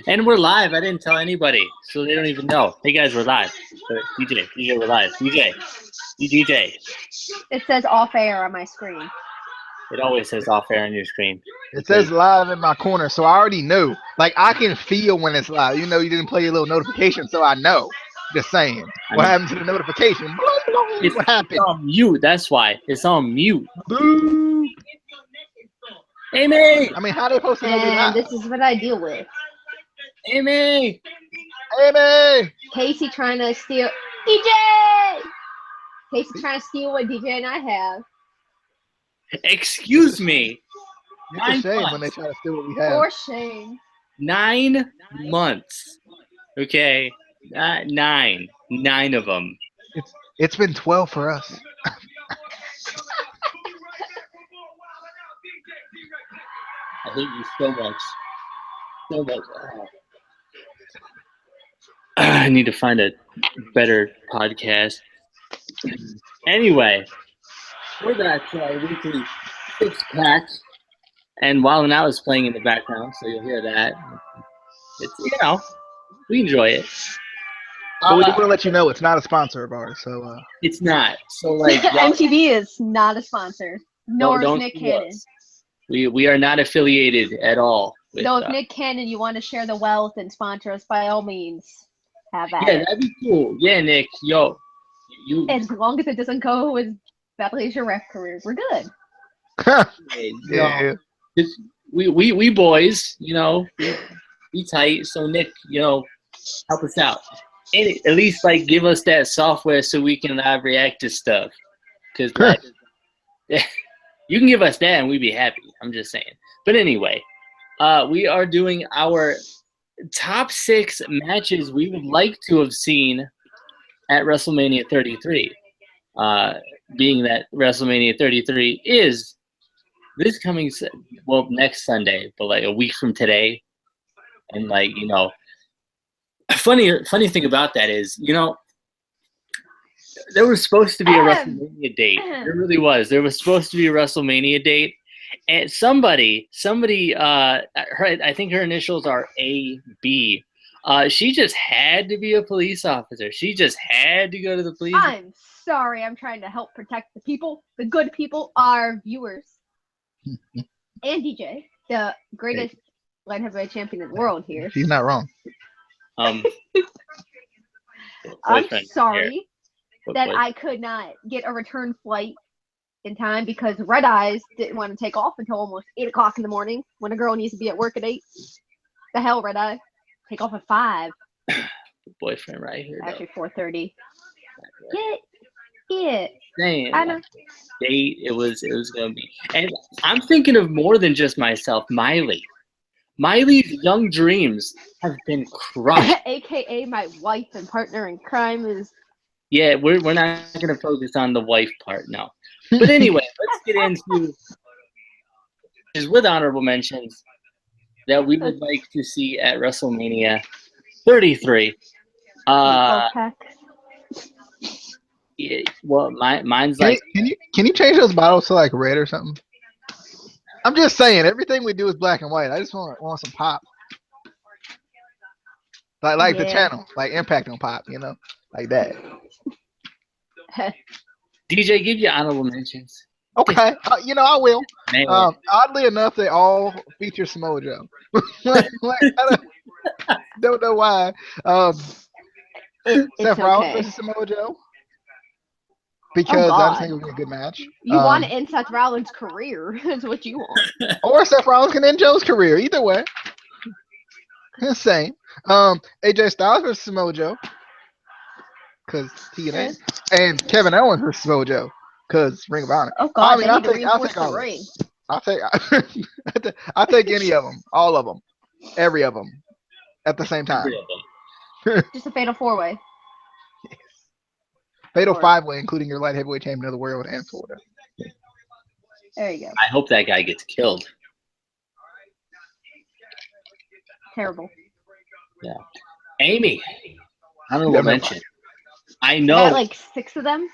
And we're live. I didn't tell anybody, so they don't even know. Hey guys, we're live. DJ, we're live. DJ. It says off air on my screen. It always says off air on your screen. It says live in my corner, so I already know. Like, I can feel when it's live. You know, you didn't play your little notification, so I know. Just saying. What happened to the notification? What happened? It's on mute. That's why. It's on mute. Boo! Amy! I mean, how they supposed to know we live? This is what I deal with. Amy! Amy! Casey trying to steal. DJ! Casey trying to steal what DJ and I have. Excuse me. It's a shame when they try to steal what we have. For shame. 9 months. Okay. 9. 9 of them. It's been 12 for us. I hate you so much. So much. I need to find a better podcast. Anyway, we're back to our weekly 6-pack. And Wild 'N Out is playing in the background, so you'll hear that. It's, we enjoy it. But we want to let you know it's not a sponsor of ours, so it's not. So like MTV is not a sponsor. Nor is Nick Cannon. We are not affiliated at all. So if Nick Cannon, you want to share the wealth and sponsor us, by all means, have at it. Yeah, that'd be cool. Yeah, Nick, you. As long as it doesn't go with Beverly's your ref career, we're good. yeah. We boys, be tight. So Nick, help us out. And at least give us that software so we can react to stuff. Because you can give us that and we'd be happy. I'm just saying. But anyway, we are doing our top 6 matches we would like to have seen at WrestleMania 33. Being that WrestleMania 33 is this coming, next Sunday, but a week from today. And funny thing about that is, there was supposed to be a WrestleMania date. There really was. There was supposed to be a WrestleMania date. And somebody, I think her initials are AB. She just had to be a police officer. She just had to go to the police. I'm sorry. I'm trying to help protect the people, the good people, our viewers. And DJ, the greatest light heavyweight champion in the world here. She's not wrong. I'm sorry that I could not get a return flight in time because Red Eyes didn't want to take off until almost 8 o'clock in the morning when a girl needs to be at work at 8. The hell, Red Eye? Take off at 5. Boyfriend right here. Actually, 4:30. Get it. Dang. I know. Date. It was gonna be, and I'm thinking of more than just myself. Miley. Miley's young dreams have been crushed. AKA my wife and partner in crime is. Yeah, we're not gonna focus on the wife part now. But anyway, let's get into is with honorable mentions that we would like to see at WrestleMania 33. Yeah, well, mine's can you change those bottles to red or something? I'm just saying, everything we do is black and white. I just want some pop, like the channel, like Impact on pop, like that. DJ, give you honorable mentions. Okay, I will. Oddly enough, they all feature Samoa Joe. I don't know why. Seth Rollins versus Samoa Joe. Because I just think it would be a good match. You want to end Seth Rollins' career, is what you want. Or Seth Rollins can end Joe's career. Either way. Same. AJ Styles versus Samoa Joe. Because TNA. And Kevin Owens versus Samoa Joe. Because Ring of Honor. Oh, God. I'll take all of them. I'll take any of them. All of them. Every of them. At the same time. Just a fatal 4-way. Fatal 5-way, including your light heavyweight champion of the world and Florida. There you go. I hope that guy gets killed. Terrible. Yeah. Amy, honorable mention. I know. Got 6 of them?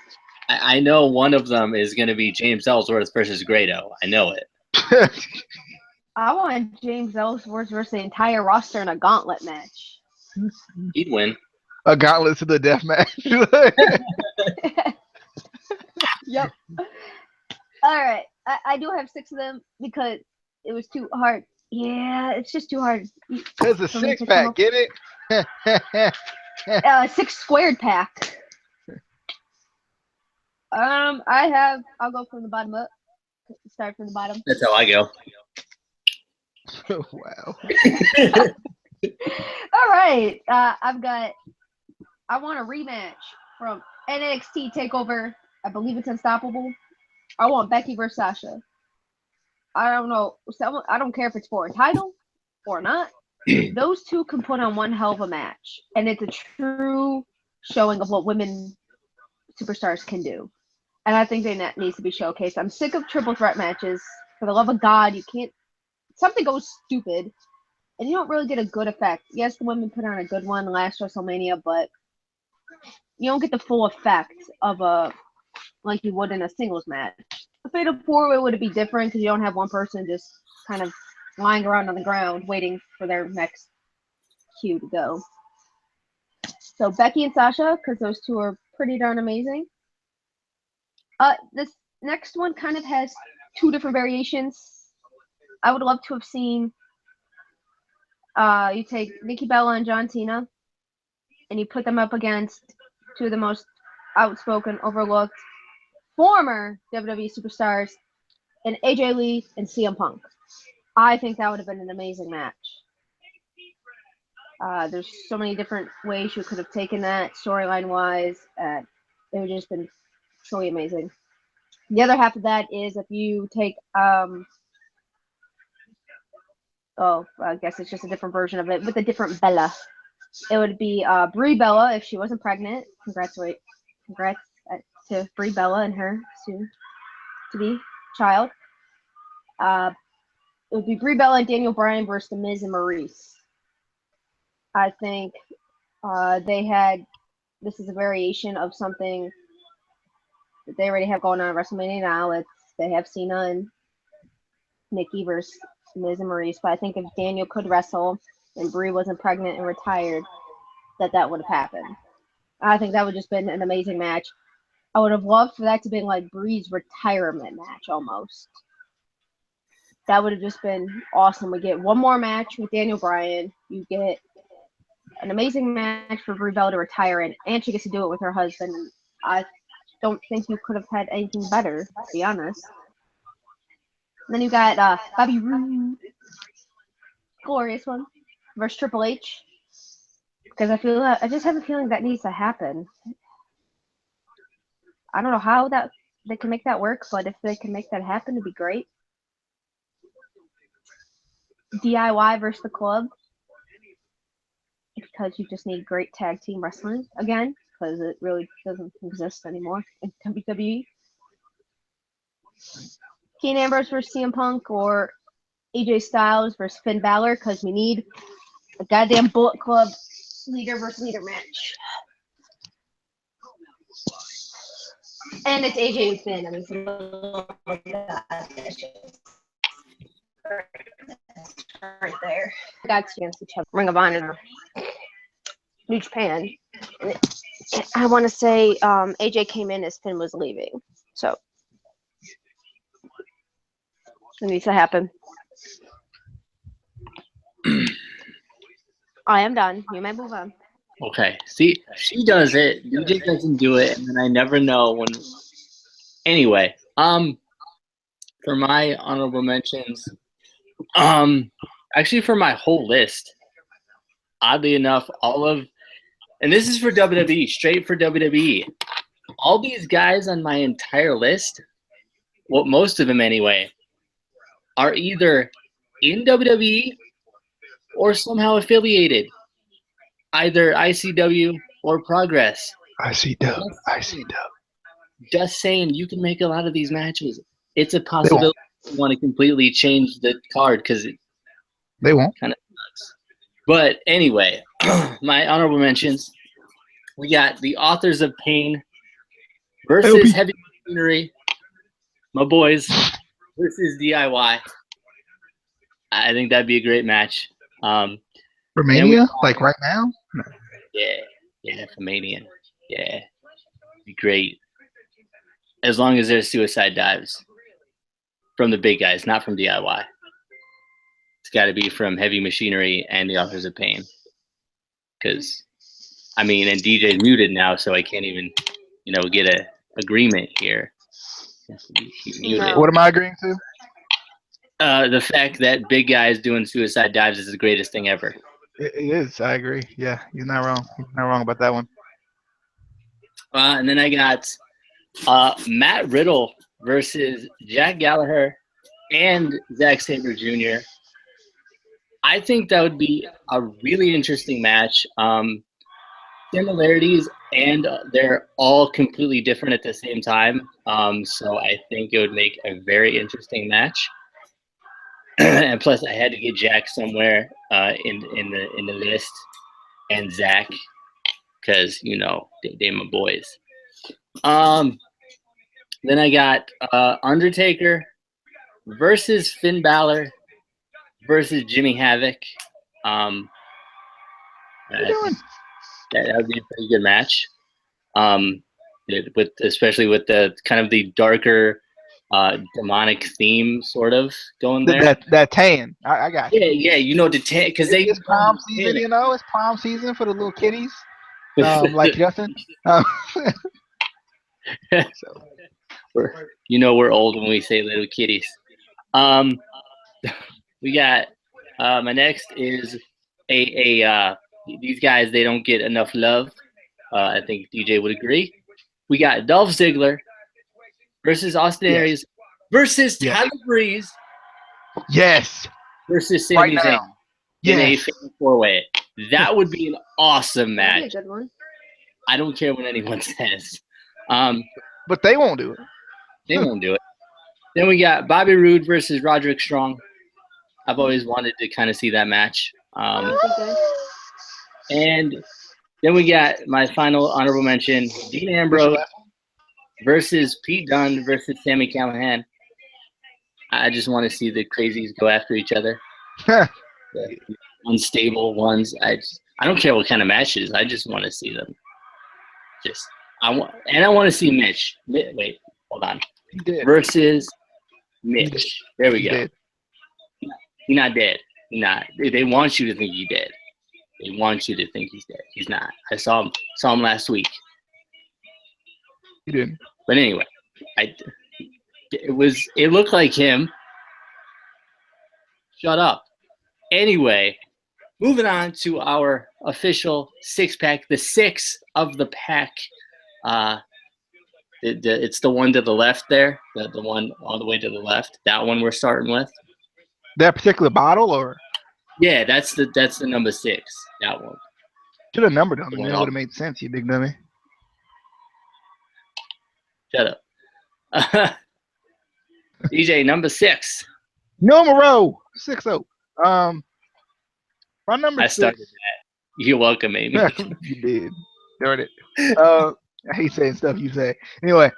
I know one of them is going to be James Ellsworth versus Grado. I know it. I want James Ellsworth versus the entire roster in a gauntlet match. He'd win. A gauntlet to the death match. Yep. All right. I do have 6 of them because it was too hard. Yeah, it's just too hard. Because the 6-pack, get it? 6 squared pack. I'll go from the bottom up. Start from the bottom. That's how I go. Wow. All right. I want a rematch from NXT TakeOver. I believe it's Unstoppable. I want Becky versus Sasha. I don't know. I don't care if it's for a title or not. Those two can put on one hell of a match, and it's a true showing of what women superstars can do. And I think that needs to be showcased. I'm sick of triple threat matches. For the love of God, you can't. Something goes stupid, and you don't really get a good effect. Yes, the women put on a good one last WrestleMania, but you don't get the full effect of like you would in a singles match. A fatal 4-way would be different because you don't have one person just kind of lying around on the ground waiting for their next cue to go. So Becky and Sasha, because those two are pretty darn amazing. This next one kind of has 2 different variations. I would love to have seen you take Nikki Bella and John Cena and you put them up against 2 of the most outspoken, overlooked former WWE superstars in AJ Lee and CM Punk. I think that would have been an amazing match. There's so many different ways you could have taken that storyline wise. It would have just been truly amazing. The other half of that is if you take I guess it's just a different version of it with a different Bella. It would be Brie Bella if she wasn't pregnant. Congrats to Brie Bella and her soon-to-be child. It would be Brie Bella and Daniel Bryan versus The Miz and Maurice. I think this is a variation of something that they already have going on at WrestleMania now. They have Cena and Nikki versus Miz and Maurice, but I think if Daniel could wrestle and Brie wasn't pregnant and retired, that would have happened. I think that would have just been an amazing match. I would have loved for that to be like Brie's retirement match almost. That would have just been awesome. We get one more match with Daniel Bryan. You get an amazing match for Brie Bella to retire in, and she gets to do it with her husband. I don't think you could have had anything better, to be honest. And then you got Bobby Roode, glorious one, versus Triple H. Because I just have a feeling that needs to happen. I don't know how they can make that work, but if they can make that happen, it'd be great. DIY versus the Club, because you just need great tag team wrestling again, because it really doesn't exist anymore in WWE. Dean Ambrose versus CM Punk, or AJ Styles versus Finn Balor, because we need a goddamn Bullet Club leader versus leader match. And it's AJ and Finn. I mean, right there. Got chance to check Ring of Honor, New Japan. I want to say AJ came in as Finn was leaving, so it needs to happen. I am done. You may move on. Okay. See, she does it. DJ doesn't do it, and then I never know when. Anyway, for my honorable mentions, actually for my whole list, oddly enough, and this is for WWE, straight for WWE. All these guys on my entire list, well, most of them anyway, are either in WWE or somehow affiliated, either ICW or Progress. ICW. Just saying, you can make a lot of these matches. It's a possibility you want to completely change the card because they won't. Kind of sucks. But anyway, my honorable mentions. We got the Authors of Pain versus Heavy Machinery, my boys, versus DIY. I think that'd be a great match. For Mania, like right now. Yeah, for Mania. Yeah, be great. As long as there's suicide dives from the big guys, not from DIY. It's got to be from Heavy Machinery and the Authors of Pain. Because, I mean, and DJ's muted now, so I can't even, get a agreement here. He's muted. What am I agreeing to? The fact that big guys doing suicide dives is the greatest thing ever. It is. I agree. Yeah, he's not wrong. He's not wrong about that one. And then I got Matt Riddle versus Jack Gallagher and Zack Sabre Jr. I think that would be a really interesting match. Similarities, and they're all completely different at the same time. So I think it would make a very interesting match. And plus, I had to get Jack somewhere in the list, and Zach, because they're my boys. Then I got Undertaker versus Finn Balor versus Jimmy Havoc. That would be a pretty good match. Especially with the kind of the darker demonic theme sort of going there. That tan. I got you. Yeah, the tan, because it's prom season, it's prom season for the little kiddies. Like Justin. So we're old when we say little kitties. We got my next is these guys, they don't get enough love. I think DJ would agree. We got Dolph Ziggler versus Austin Aries versus Tyler Breeze. Yes. Versus Sami Zayn in a fatal 4-way. That would be an awesome match. That'd be a good one. I don't care what anyone says. But they won't do it. They won't do it. Then we got Bobby Roode versus Roderick Strong. I've always wanted to kind of see that match. And then we got my final honorable mention, Dean Ambrose versus Pete Dunne versus Sami Callihan. I just want to see the crazies go after each other. The unstable ones. I don't care what kind of matches. I just want to see them. I want to see Mitch. Wait, hold on. Versus Mitch. There we go. He's not dead. He's not. They want you to think he's dead. They want you to think he's dead. He's not. I saw him last week. He didn't. But anyway, it looked like him. Shut up. Anyway, moving on to our official 6-pack, the 6 of the pack. It's the one to the left there, the one all the way to the left. That one we're starting with. That particular bottle, or? Yeah, that's the number 6. That one. Should have numbered them. That would have made sense, you big dummy. Shut up. DJ, number 6. Numero 6-0. My number 6. I started that. You're welcome, Amy. You did. Darn it. I hate saying stuff you say. Anyway.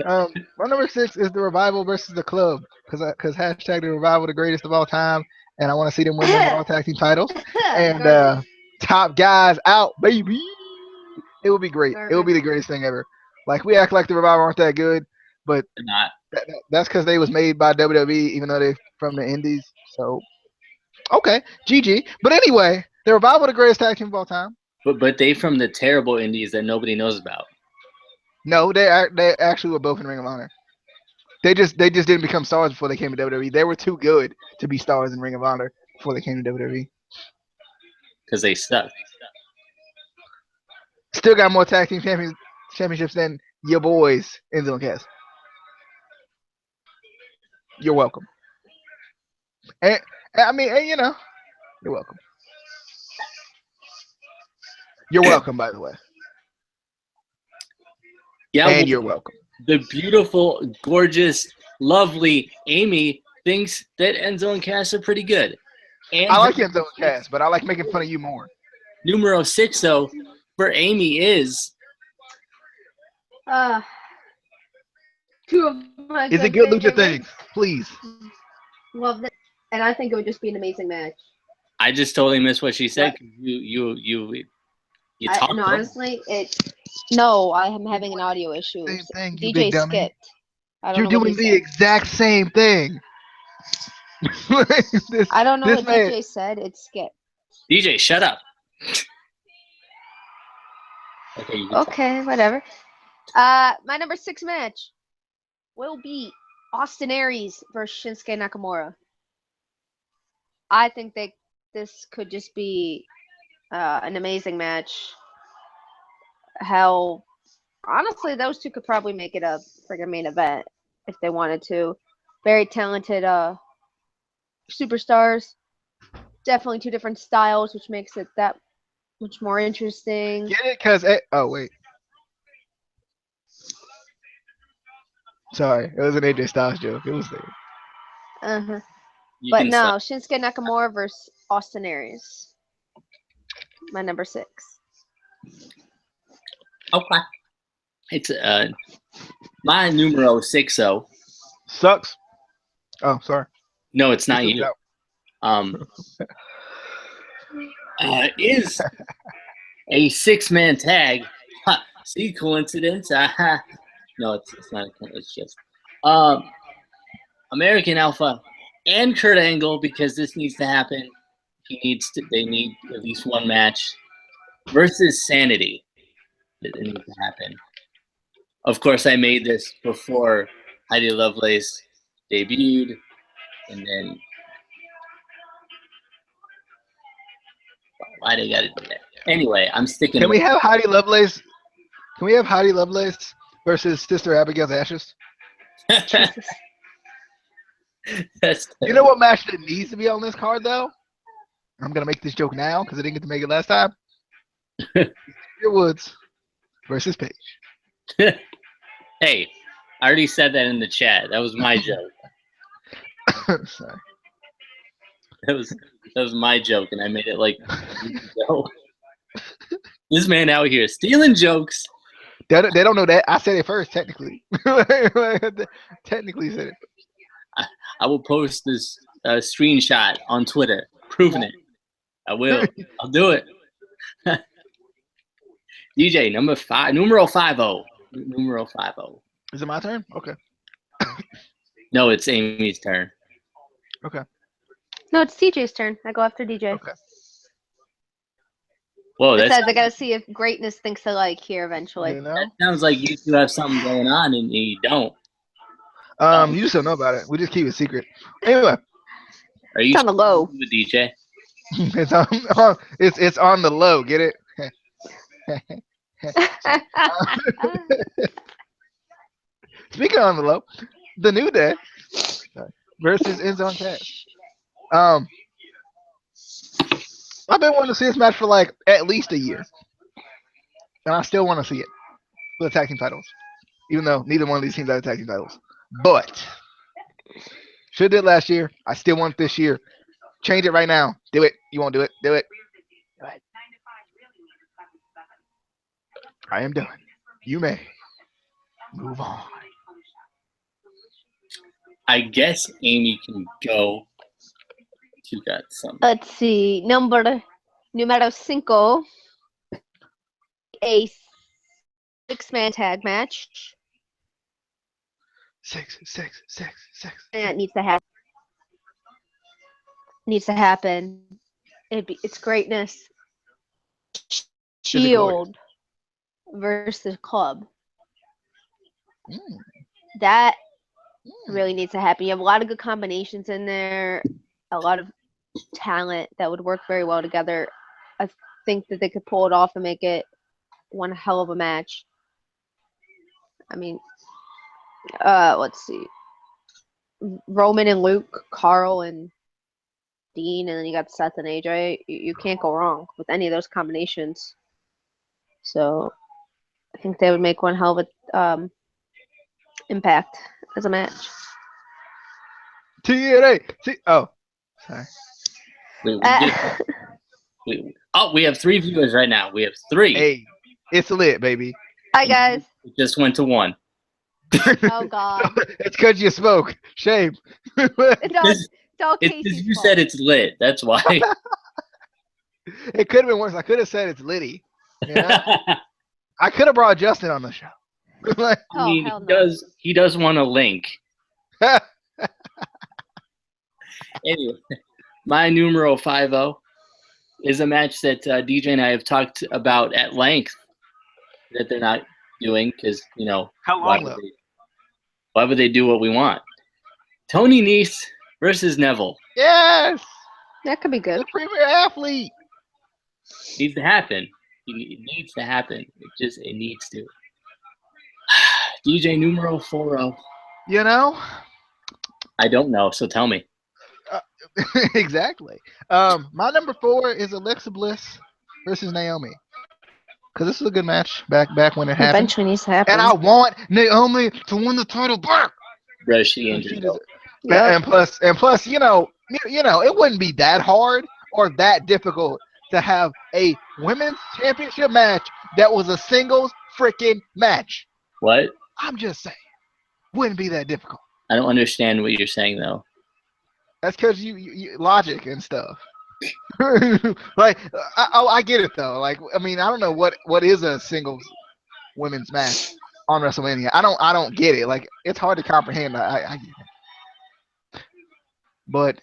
My number 6 is the Revival versus the Club, because hashtag the Revival the greatest of all time, and I want to see them win the all tag team titles. And top guys out, baby. It would be great. It would be the greatest thing ever. Like, we act like the Revival aren't that good, but that's because they was made by WWE, even though they're from the Indies. So, okay, GG. But anyway, the Revival the greatest tag team of all time. But they from the terrible Indies that nobody knows about. No, they actually were both in Ring of Honor. They just didn't become stars before they came to WWE. They were too good to be stars in Ring of Honor before they came to WWE. Because they suck. Still got more tag team championships than your boys, Enzo and Cass. You're welcome. And I mean, you're welcome. You're welcome, by the way. Yeah, and you're welcome. The beautiful, gorgeous, lovely Amy thinks that Enzo and Cass are pretty good. And I like Enzo and Cass, but I like making fun of you more. Numero 6, though, for Amy is... two of my Is it good lucha things? Please. Love that, and I think it would just be an amazing match. I just totally missed what she said. You talked. No, honestly, No, I am having an audio issue. Same thing, you DJ big dummy. skipped. I don't You're know what doing he the said. exact same thing. I don't know what man, DJ said. It skipped. DJ, shut up. Okay, whatever. My number 6 match will be Austin Aries versus Shinsuke Nakamura. I think this could just be an amazing match. Hell, honestly, those two could probably make it a friggin' main event if they wanted to. Very talented superstars. Definitely two different styles, which makes it that much more interesting. Get it? Cause oh wait, sorry, it was an AJ Styles joke. It was there. But no, Shinsuke Nakamura versus Austin Aries. My number 6. Okay. It's my numero 60. Sucks. Oh, sorry. No, it's not you. Is a 6-man tag. See, coincidence? No, it's not. It's just American Alpha and Kurt Angle, because this needs to happen. They need at least one match versus Sanity. It needs to happen. Of course, I made this before Heidi Lovelace debuted, and then why they gotta do that? Anyway, I'm sticking. Can we have Heidi Lovelace? Can we have Heidi Lovelace versus Sister Abigail's Ashes? You know what match that needs to be on this card, though? I'm gonna make this joke now because I didn't get to make it last time. Your Woods versus Paige. Hey, I already said that in the chat. That was my joke. Sorry. That was my joke, and I made it like this man out here stealing jokes. They don't know that. I said it first, technically. Technically said it. I will post this screenshot on Twitter proving it. I will. I'll do it. DJ, numero 50. Numero 50. Is it my turn? Okay. No, it's Amy's turn. Okay. No, it's DJ's turn. I go after DJ. Okay. Whoa, It says I gotta see if greatness thinks alike here eventually. You know? That sounds like you two have something going on and you don't. You just don't know about it. We just keep it secret. Anyway. Are you it's on the low with DJ? It's on the low. Get it? Speaking on the low, the New Day versus Enzo and Cass. I've been wanting to see this match for like at least a year, and I still want to see it for the tag team titles, even though neither one of these teams have tag team titles. But should have did last year. I still want it this year. Change it right now. Do it. You won't do it. Do it. Go ahead. I am done. You may move on. I guess Amy can go. You got some. Let's see. Numero 5. A 6-man tag match. Six. And it needs to happen. It's greatness. Shield versus Club. That really needs to happen. You have a lot of good combinations in there, a lot of talent that would work very well together. I think that they could pull it off and make it one hell of a match. I mean, let's see. Roman and Luke, Carl and Dean, and then you got Seth and AJ. You can't go wrong with any of those combinations. So I think they would make one hell of a impact as a match. TNA. Oh, sorry. We have 3 viewers right now. We have 3. Hey, it's lit, baby. Hi, guys. It just went to 1. Oh, God. It's because you spoke. Shame. No, It's all It's Casey's because you fault. said it's lit. That's why. It could have been worse. I could have said it's Liddy. Yeah. I could have brought Justin on the show. Like, I mean, hell no. he does want a link. Anyway, my numero 50 is a match that DJ and I have talked about at length that they're not doing because, how long though? why would they do what we want? Tony Nese versus Neville. Yes. That could be good. The premier athlete. Needs to happen. It needs to happen. It needs to. DJ numero 40. You know? I don't know, so tell me. Exactly. My number 4 is Alexa Bliss versus Naomi. Because this is a good match back when it happened. Eventually needs to happen. And I want Naomi to win the title back. Bro, she injured. And plus, it wouldn't be that hard or that difficult to have a women's championship match that was a singles freaking match. What? I'm just saying, wouldn't be that difficult. I don't understand what you're saying though. That's because you logic and stuff. Like, I get it though. Like, I mean, I don't know what is a singles women's match on WrestleMania. I don't get it. Like, it's hard to comprehend. I get it. But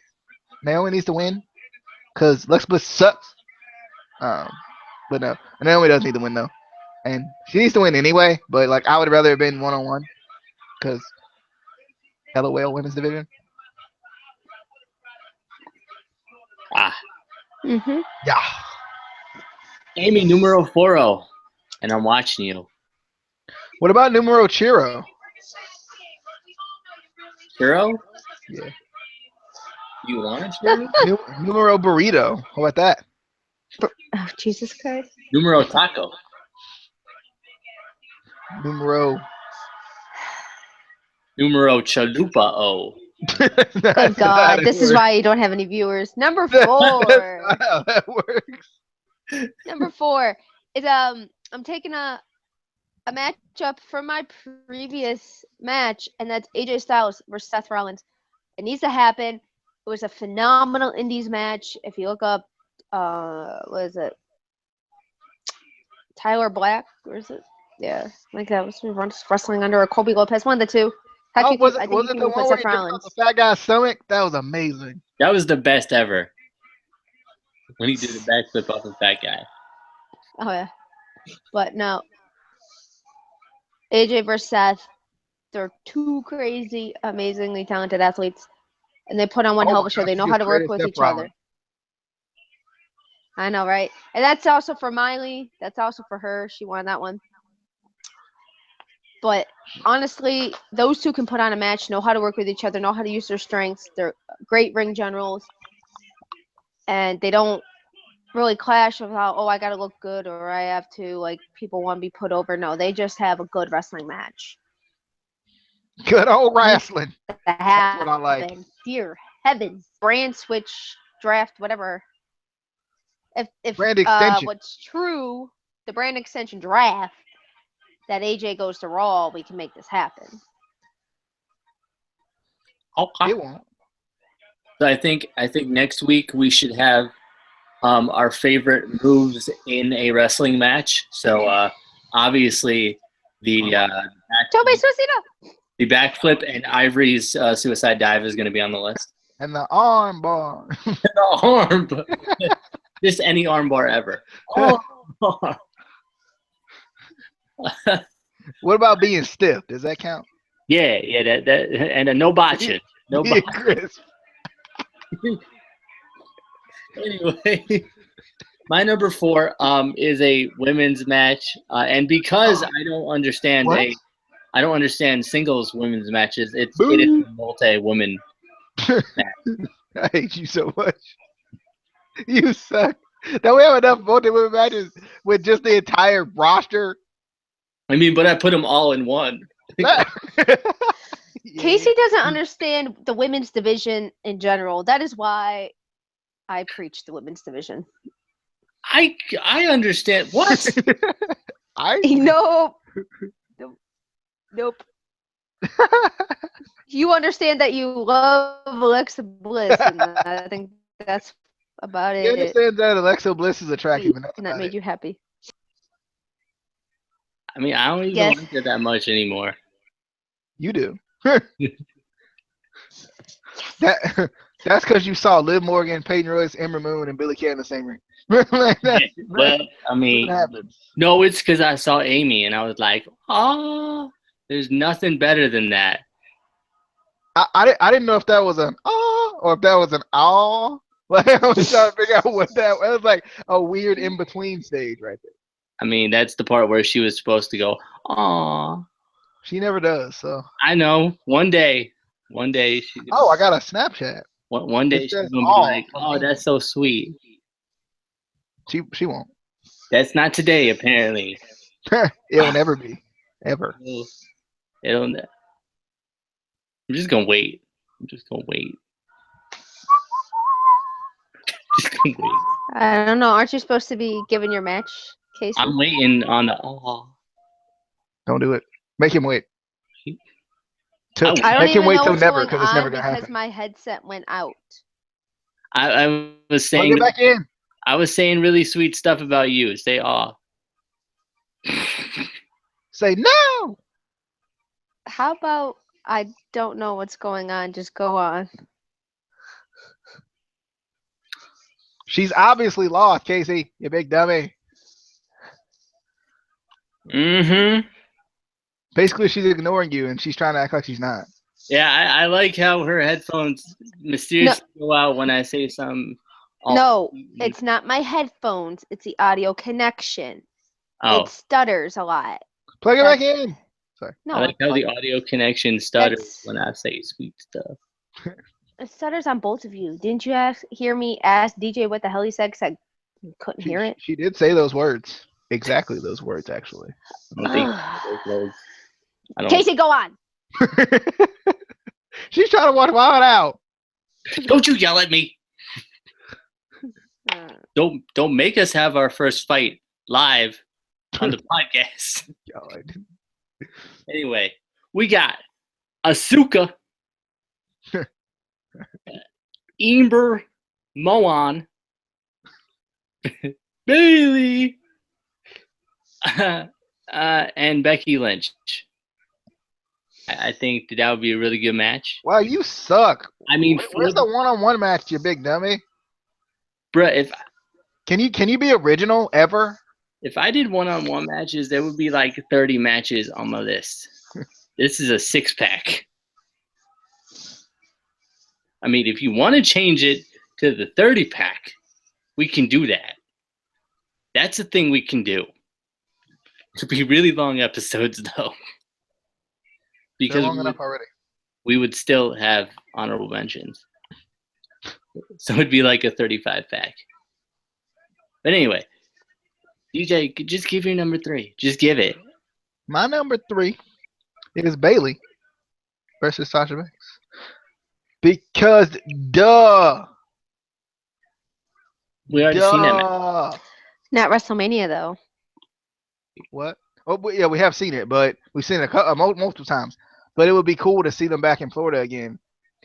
Naomi needs to win because Alexa Bliss sucks. But no, Naomi does need to win though, and she needs to win anyway. But like, I would rather have been 1-on-1 because LOL women's division. Mm-hmm. Yeah. Amy numero 40, and I'm watching you. What about numero Chiro? Churro? Yeah. You want a churro? Numero burrito. How about that? Oh, Jesus Christ. Numero taco. Numero Chalupa-o. Good God. This is why you don't have any viewers. Number 4. That's not how that works. Number 4 is I'm taking a matchup from my previous match, and that's AJ Styles versus Seth Rollins. It needs to happen. It was a phenomenal Indies match. If you look up, what is it? Tyler Black, or is it? Yeah, like that was wrestling under a Colby Lopez. One of the two. Was it the one where he took out the fat guy's stomach? That was amazing. That was the best ever. When he did the backflip off the fat guy. Oh yeah, but no. AJ versus Seth. They're two crazy, amazingly talented athletes, and they put on one hell of a show. They know how to work with each other. I know, right? And that's also for Miley. That's also for her. She won that one. But honestly, those two can put on a match, know how to work with each other, know how to use their strengths. They're great ring generals. And they don't really clash with how, I got to look good or I have to, like, people want to be put over. No, they just have a good wrestling match. Good old wrestling. That's what I like. Dear heavens. Brand switch, draft, whatever. If brand extension. What's true, the brand extension draft, that AJ goes to Raw, we can make this happen. Okay. It won't. So I think next week we should have our favorite moves in a wrestling match. So obviously the backflip and Ivory's suicide dive is going to be on the list. And the arm bar. The arm bar. Just any arm bar ever. Oh. What about being stiff? Does that count? Yeah, that and a no botching. No botching. Anyway, my number 4 is a women's match, and because I don't understand singles women's matches. It is a multi-woman match. I hate you so much. You suck. Don't we have enough multi-women matches with just the entire roster? I mean, but I put them all in one. Casey doesn't understand the women's division in general. That is why I preach the women's division. I understand. What? Nope. You understand that you love Alexa Bliss, and I think that's about You it. understand that Alexa Bliss is attractive, and And that made you happy. I mean, I don't even like her that much anymore. You do. That's because you saw Liv Morgan, Peyton Royce, Ember Moon, and Billy Kay in the same ring. Well, I mean, no, it's because I saw Amy, and I was like, oh, there's nothing better than that. I didn't know if that was an or if that was an aw. Like, I was trying to figure out what that was. It was like a weird in between stage right there. I mean, that's the part where she was supposed to go, aw. She never does. So I know. One day she. Oh, I got a Snapchat. One day she's gonna be like, oh, that's so sweet. She won't. That's not today, apparently. It'll never be, ever. I'm just gonna wait. Just gonna wait. I don't know. Aren't you supposed to be giving your match, Casey? I'm waiting on the. Oh. Don't do it. Make him wait. I don't even know what's never, going it's never on gonna because happen. my headset went out. I was saying. Get back in. I was saying really sweet stuff about you. Say aw. Say no. How about I don't know what's going on? Just go on. She's obviously lost, Casey. You big dummy. Mm-hmm. Basically, she's ignoring you, and she's trying to act like she's not. Yeah, I like how her headphones mysteriously go out when I say something. No, it's not my headphones. It's the audio connection. Oh. It stutters a lot. Plug it back in. Sorry. No, I like how the audio connection stutters when I say sweet stuff. It stutters on both of you. Didn't you hear me ask DJ what the hell he said? Because I couldn't hear it. She did say those words. Exactly those words, actually. I don't think those words. Casey, go on. She's trying to watch Wild Out. Don't you yell at me. Don't make us have our first fight live on the podcast. God. Anyway, we got Asuka, Ember Moan, Bailey, and Becky Lynch. I think that would be a really good match. Wow, you suck. I mean, where's the one-on-one match, you big dummy? Bruh, can you be original ever? If I did one-on-one matches, there would be like 30 matches on my list. This is a 6-pack. I mean, if you want to change it to the 30-pack, we can do that. That's a thing we can do. It'll be really long episodes, though. Because they're long enough already. We would still have honorable mentions. So it'd be like a 35-pack. But anyway, DJ, just give your number 3. Just give it. My number 3 is Bailey versus Sasha Banks. Because, duh. We already seen that match. Not WrestleMania, though. What? Oh, yeah, we have seen it, but we've seen it multiple times. But it would be cool to see them back in Florida again,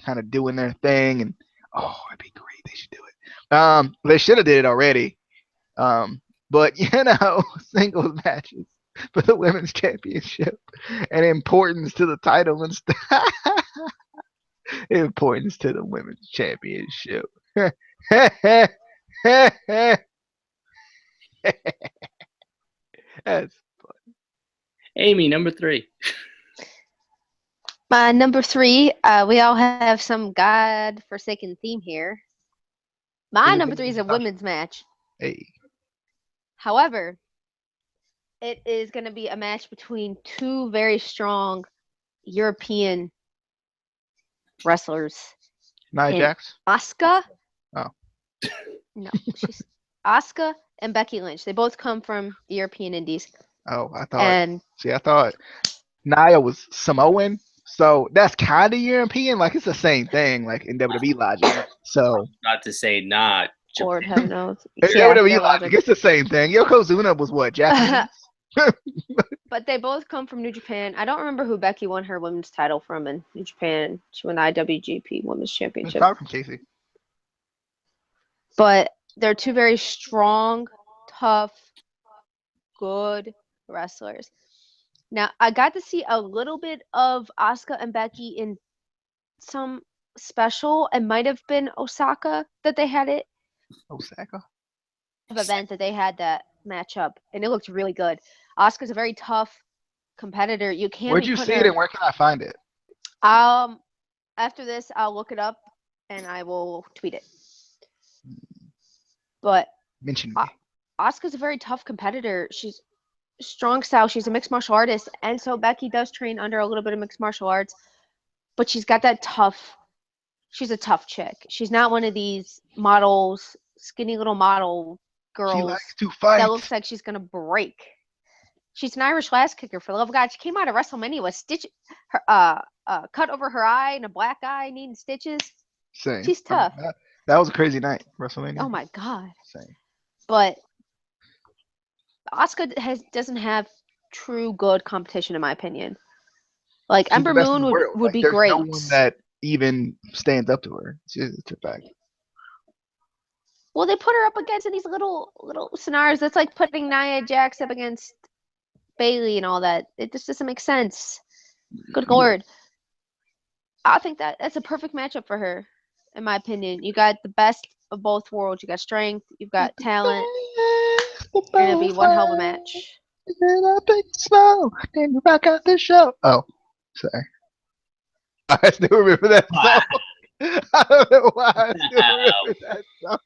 kind of doing their thing. And, oh, it'd be great. They should do it. They should have did it already. But, singles matches for the women's championship and importance to the title and stuff. Importance to the women's championship. That's funny. Amy, number 3. My number 3, we all have some God-forsaken theme here. My number 3 is a women's match. Hey. However, it is going to be a match between 2 very strong European wrestlers. Nia Jax? Asuka. Oh. No, she's Asuka and Becky Lynch. They both come from the European Indies. Oh, I thought Nia was Samoan. So that's kind of European. Like, it's the same thing, like in WWE logic. So not to say not. Lord have knows. WWE logic, it's the same thing. Yokozuna was what, Japanese? But they both come from New Japan. I don't remember who Becky won her women's title from in New Japan. She won the IWGP Women's It's Championship. probably from Casey. But they're two very strong, tough, good wrestlers. Now, I got to see a little bit of Asuka and Becky in some special. It might have been Osaka that they had it. Osaka. Event that they had that matchup, and it looked really good. Asuka's a very tough competitor. You can't. Where'd you see it and where can I find it? After this, I'll look it up and I will tweet it. But Mention me. Asuka's a very tough competitor. She's strong style. She's a mixed martial artist, and so Becky does train under a little bit of mixed martial arts, but she's got that tough. She's a tough chick. She's not one of these models, skinny little model girls. She likes to fight. That looks like she's gonna break. She's an Irish ass kicker, for the love of God. She came out of WrestleMania with cut over her eye and a black eye needing stitches. Same. She's tough. That was a crazy night, WrestleMania. Oh my God. Same. But Asuka doesn't have true good competition, in my opinion. Like She's Ember the best in Moon the world. would be there's great. No one that even stands up to her. It's a fact. Well, they put her up against these little scenarios. That's like putting Nia Jax up against Bailey and all that. It just doesn't make sense. Good Lord. I think that's a perfect matchup for her, in my opinion. You got the best of both worlds. You got strength. You've got talent. And it'll be one hell of a match. Then I take it slow. Then you back out the show. Oh, sorry. I still remember that song. I don't know why I still remember that song.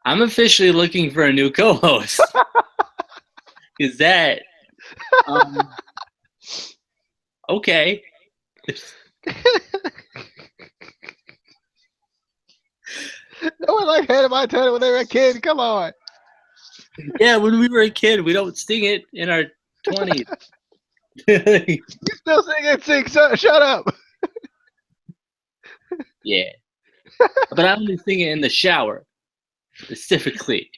I'm officially looking for a new co-host. Is that okay? No one like Hannah Montana when they were a kid. Come on. Yeah, when we were a kid, we don't sing it in our 20s. You still sing it, sing. Shut up. Yeah. But I only sing it in the shower, specifically.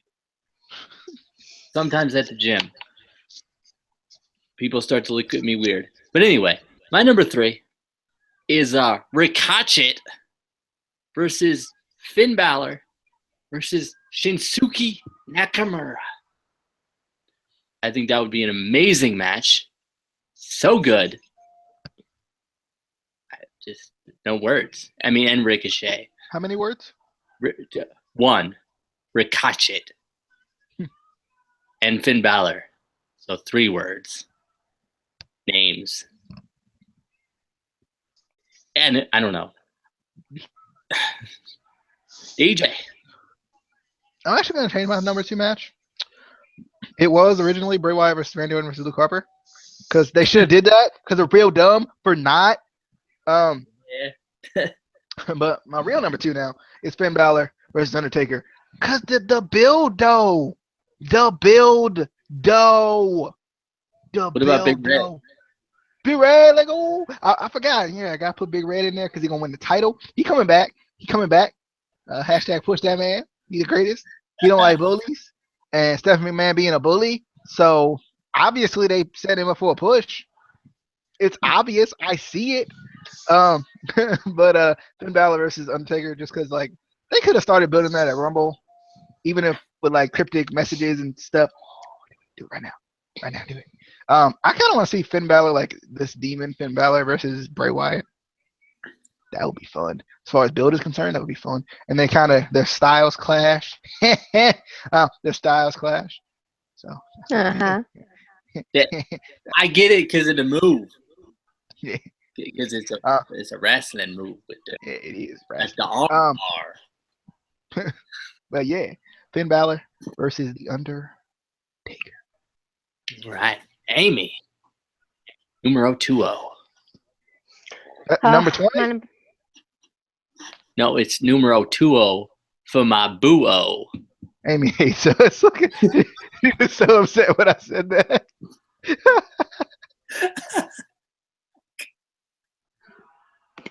Sometimes at the gym. People start to look at me weird. But anyway, my number 3 is Ricochet versus Finn Balor versus Shinsuke Nakamura. I think that would be an amazing match. So good. Just no words. I mean, and Ricochet. How many words? 1. Ricochet. And Finn Balor. So 3 words. Names. And I don't know. DJ. I'm actually going to change my number 2 match. It was originally Bray Wyatt versus Randy Orton versus Luke Harper. Because they should have did that. Because they're real dumb for not. Yeah. But my real number 2 now is Finn Balor versus Undertaker. Because the build, though. The build, though. What about Big Red? Big Red, like, oh. I forgot. Yeah, I got to put Big Red in there because he's going to win the title. He coming back. Hashtag push that man. He's the greatest. He don't like bullies. And Stephanie McMahon being a bully. So, obviously, they set him up for a push. It's obvious. I see it. But Finn Balor versus Undertaker, just because, like, they could have started building that at Rumble. Even if with, like, cryptic messages and stuff. Do it right now. Right now, do it. I kind of want to see Finn Balor, like, this demon Finn Balor versus Bray Wyatt. That would be fun. As far as build is concerned, that would be fun. And then kind of their styles clash. Their styles clash. So. Uh-huh. Yeah, I get it because of the move. Yeah. Because it's a wrestling move with the It is that's wrestling. the R. But yeah, Finn Balor versus the Undertaker. Right. Amy. Numero 20. Number 20? No, it's numero 20 for my boo-o. Amy hates us. She was so upset when I said that.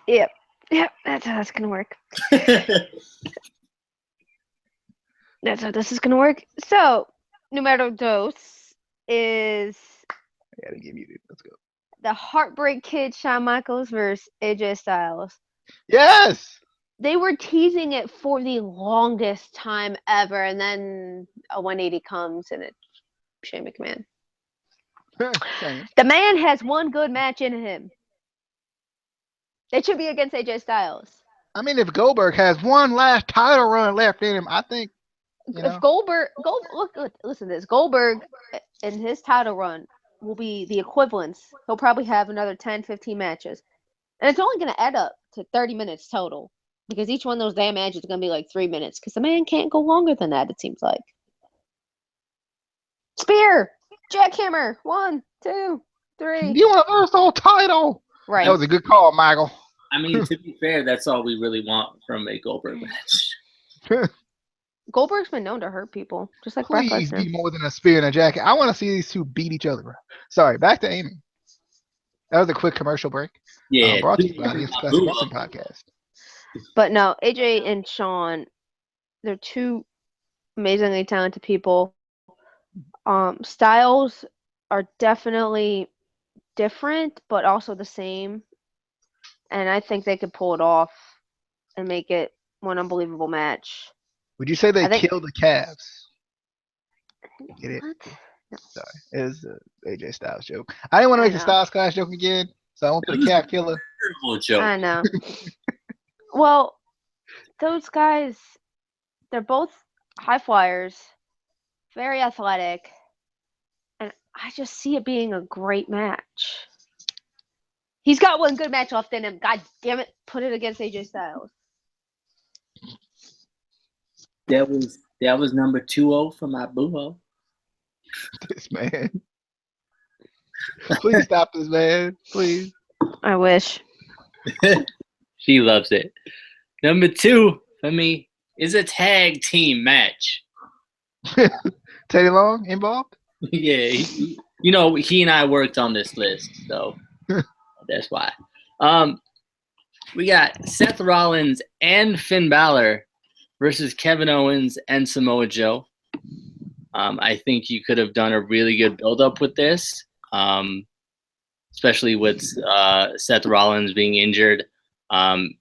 Yep, that's how that's gonna work. That's how this is gonna work. So, numero dos is I gotta give you this. Let's go. the Heartbreak Kid Shawn Michaels versus AJ Styles. Yes. They were teasing it for the longest time ever, and then a 180 comes and it's Shane McMahon. Same. The man has one good match in him. It should be against AJ Styles. I mean, if Goldberg has one last title run left in him, I think. If Goldberg, listen to this. Goldberg in his title run will be the equivalence. He'll probably have another 10, 15 matches. And it's only going to add up to 30 minutes total. Because each one of those damn matches is going to be like 3 minutes. Because the man can't go longer than that, it seems like. Spear! Jackhammer! 1, 2, 3. Universal title! Right. That was a good call, Michael. I mean, to be fair, that's all we really want from a Goldberg match. Goldberg's been known to hurt people. Just like Brock Please Lesnar. be more than a spear and a jacket. I want to see these two beat each other, bro. Sorry, back to Amy. That was a quick commercial break. Yeah. Brought to you by the Classic Wrestling Podcast. But no, AJ and Shawn, they're two amazingly talented people. Styles are definitely different, but also the same. And I think they could pull it off and make it one unbelievable match. Would you say they killed the Cavs? Get it? What? No. Sorry, it was an AJ Styles joke. I didn't want to make the Styles Clash joke again, so I won't put a Cav killer. Terrible joke. I know. Well, those guys, they're both high flyers, very athletic, and I just see it being a great match. He's got one good match left in him. God damn it, put it against AJ Styles. That was number 2-0 for my boo-ho. This man. Please stop this, man. Please. I wish. She loves it. Number 2 for me is a tag team match. Teddy Long involved? Yeah, he and I worked on this list, so that's why. We got Seth Rollins and Finn Balor versus Kevin Owens and Samoa Joe. I think you could have done a really good build-up with this, especially with Seth Rollins being injured. And,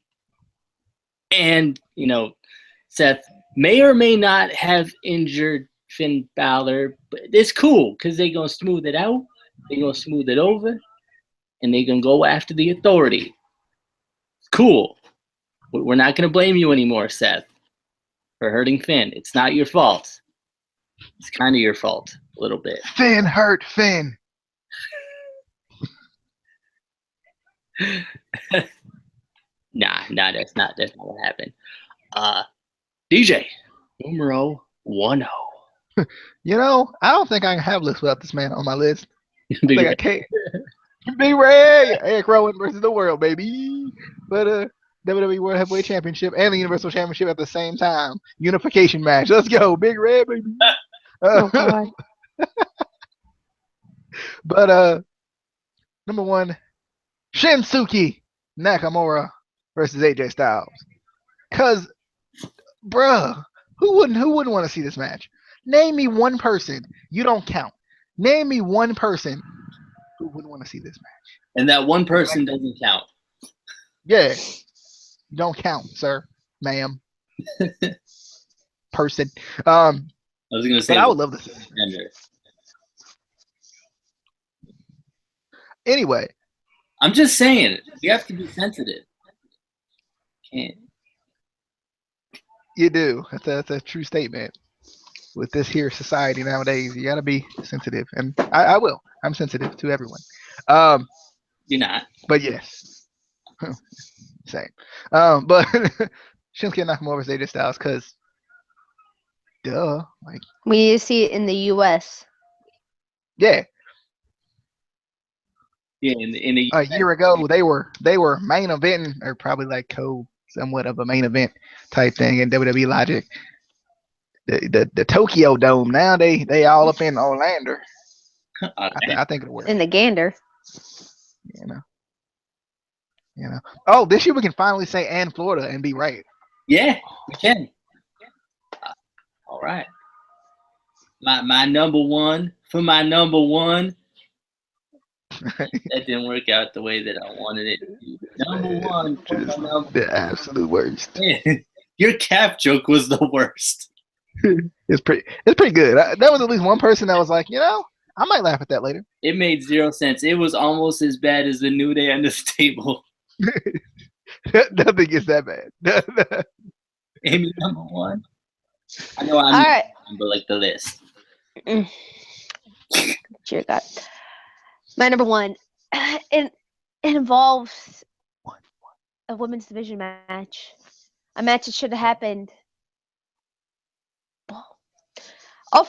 Seth may or may not have injured Finn Balor, but it's cool because they're going to smooth it out. They're going to smooth it over, and they're going to go after the Authority. Cool. We're not going to blame you anymore, Seth, for hurting Finn. It's not your fault. It's kind of your fault, a little bit. Finn hurt Finn. Nah, that's not what happened. DJ, numero 10. I don't think I can have a list without this man on my list. I think I can't. Big Ray, Eric Rowan versus the world, baby. But WWE World Heavyweight Championship and the Universal Championship at the same time. Unification match. Let's go, Big Red, baby. Oh God. But number 1, Shinsuke Nakamura versus AJ Styles. Cause, bruh, who wouldn't want to see this match? Name me one person. You don't count. Name me one person who wouldn't want to see this match. And that one person doesn't count. Yeah. You don't count, sir, ma'am. Person. I was gonna say I would love to see this. Anyway. I'm just saying, you have to be sensitive. Can't. You do. That's a true statement. With this here society nowadays, you gotta be sensitive, and I will. I'm sensitive to everyone. You're not. But yes, same. But Shinsuke Nakamura versus AJ Styles, cause, duh, like We need to see it in the U.S. Yeah. Yeah, in a year ago they were main eventing, or probably like somewhat of a main event type thing in WWE logic. The Tokyo Dome now they all up in Orlando. I think it'll work. In the gander. Oh, this year we can finally say and Florida and be right. Yeah, we can. All right. my number one for my number one. That didn't work out the way that I wanted it to. Number one for my Just number. the absolute worst. Man, your cap joke was the worst. It's pretty good. That was at least one person that was like, I might laugh at that later. It made zero sense. It was almost as bad as the New Day under the table. Nothing gets that bad. Amy number one. I know I'm All right. but like the list. Dear God. My number one, it involves a women's division match. A match that should have happened. A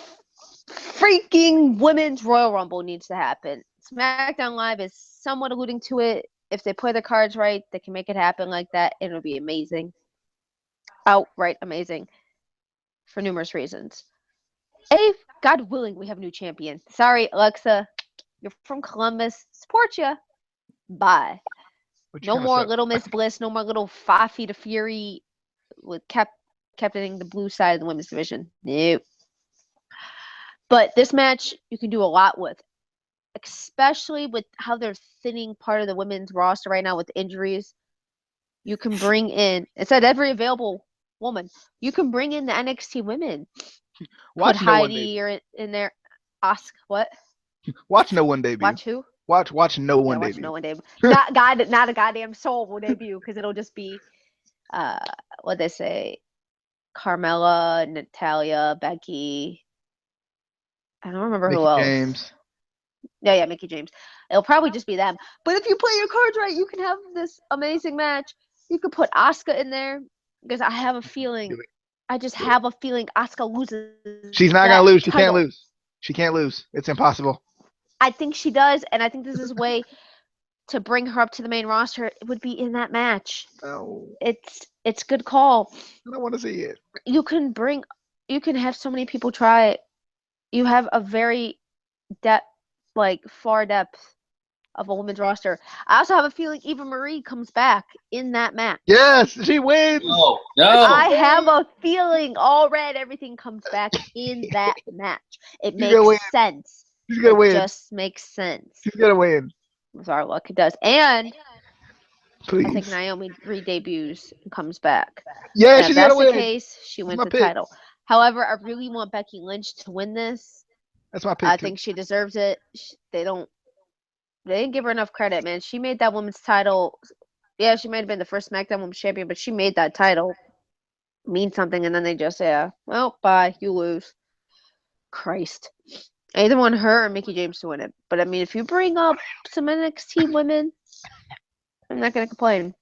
freaking women's Royal Rumble needs to happen. SmackDown Live is somewhat alluding to it. If they play their cards right, they can make it happen like that. It'll be amazing. Outright amazing. For numerous reasons. God willing, we have a new champion. Sorry, Alexa. You're from Columbus. Support ya. Bye. No more Little Miss Bliss. No more little 5 Feet of Fury with captaining the blue side of the women's division. Nope. But this match, you can do a lot with. Especially with how they're thinning part of the women's roster right now with injuries. You can bring in, instead of every available woman, you can bring in the NXT women. Put Heidi or in there. Ask what? Watch no one debut. Watch who? Watch no one watch debut. No one debut. Not a goddamn soul will debut because it'll just be what they say, Carmella, Natalia, Becky. I don't remember Mickie who else. James. Yeah, Mickie James. It'll probably just be them. But if you play your cards right, you can have this amazing match. You could put Asuka in there because I have a feeling. I just have a feeling Asuka loses. She's not gonna lose. She can't lose. She can't lose. It's impossible. I think she does, and I think this is a way to bring her up to the main roster. It would be in that match. No. It's good call. I don't want to see it. You can have so many people try it. You have a very far depth of a women's roster. I also have a feeling Eva Marie comes back in that match. Yes, she wins. No. I have a feeling everything comes back in that match. It makes sense. She's gonna win. It just makes sense. She's gonna win. With our luck, it does. And please, I think Naomi re-debuts and comes back. Yeah, and she's if that's gonna the win. case, she wins the title. However, I really want Becky Lynch to win this. That's my pick. I think she deserves it. They didn't give her enough credit, man. She made that women's title. Yeah, she might have been the first SmackDown Women's Champion, but she made that title mean something, and then they just well, bye, you lose. Christ. I either want her or Mickie James to win it. But I mean, if you bring up some NXT women, I'm not gonna complain.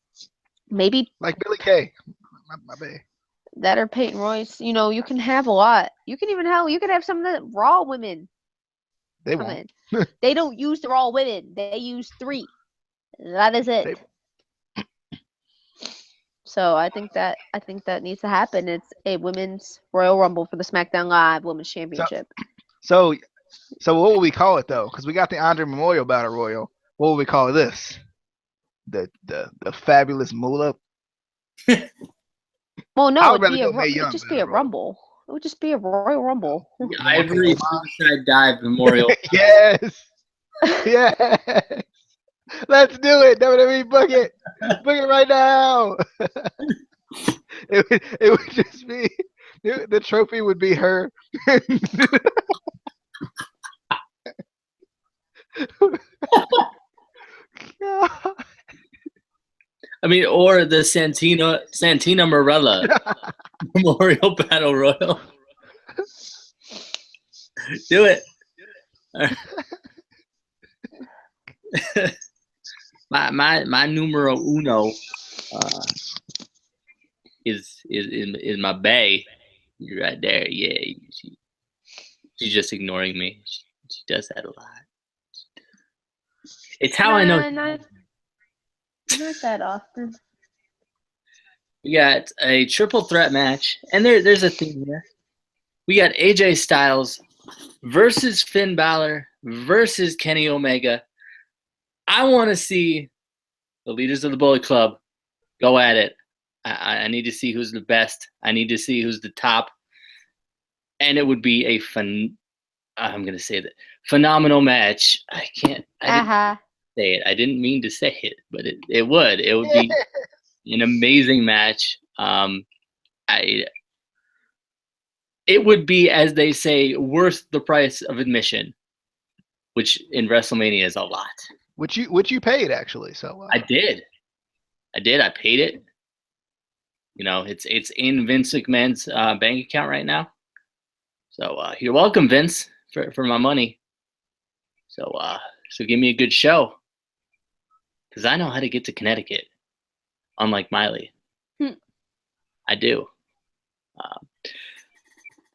Maybe like Billie Kay. My bad. That or Peyton Royce. You can have a lot. You can have some of the Raw women. They won't. They don't use the Raw women. They use 3. That is it. So I think that needs to happen. It's a women's Royal Rumble for the SmackDown Live Women's Championship. So what will we call it though? Because we got the Andre Memorial Battle Royal. What will we call this? The fabulous Moolah. Well, no, it'd just be a Rumble. It would just be a Royal Rumble. Ivory Suicide Dive Memorial. Yes. Yes. Let's do it. WWE, book it. Book it right now. It would just be the trophy would be her. I mean, or the Santina Morella Memorial Battle Royal. Do it. My numero uno is my bae. You're right there. Yeah, she's just ignoring me. She does that a lot. It's how I know. Not that often. We got a triple threat match, and there's a theme here. We got AJ Styles versus Finn Balor versus Kenny Omega. I want to see the leaders of the Bullet Club go at it. I need to see who's the best. I need to see who's the top. And it would be a I'm gonna say that phenomenal match. I didn't say it. I didn't mean to say it, but it would be an amazing match. It would be, as they say, worth the price of admission, which in WrestleMania is a lot. Which you paid actually. So I did. I paid it. You know, it's in Vince McMahon's bank account right now. So you're welcome, Vince, for my money. So give me a good show, because I know how to get to Connecticut, unlike Miley. I do.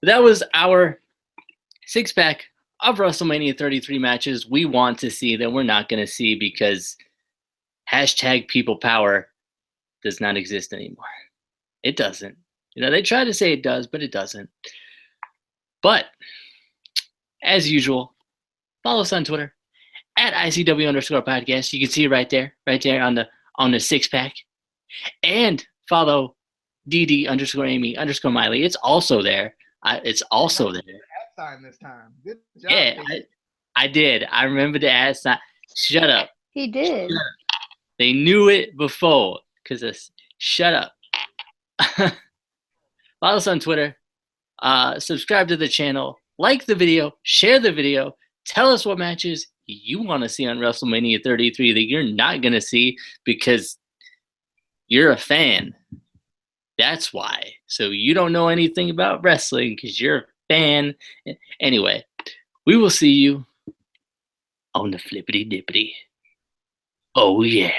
That was our 6-pack of WrestleMania 33 matches we want to see that we're not going to see because #people power does not exist anymore. It doesn't. You know, they try to say it does, but it doesn't. But as usual, follow us on Twitter at ICW_podcast. You can see it right there on the 6-pack. And follow DD_Amy_Miley. It's also there. It's also there. Sign this time. Good job. Yeah, I did. I remember the ad sign. Shut up. He did. Shut up. They knew it before. Shut up. Follow us on Twitter. Subscribe to the channel. Like the video. Share the video. Tell us what matches you want to see on WrestleMania 33 that you're not going to see because you're a fan. That's why. So you don't know anything about wrestling because you're a fan. Anyway, we will see you on the flippity dippity. Oh, yeah.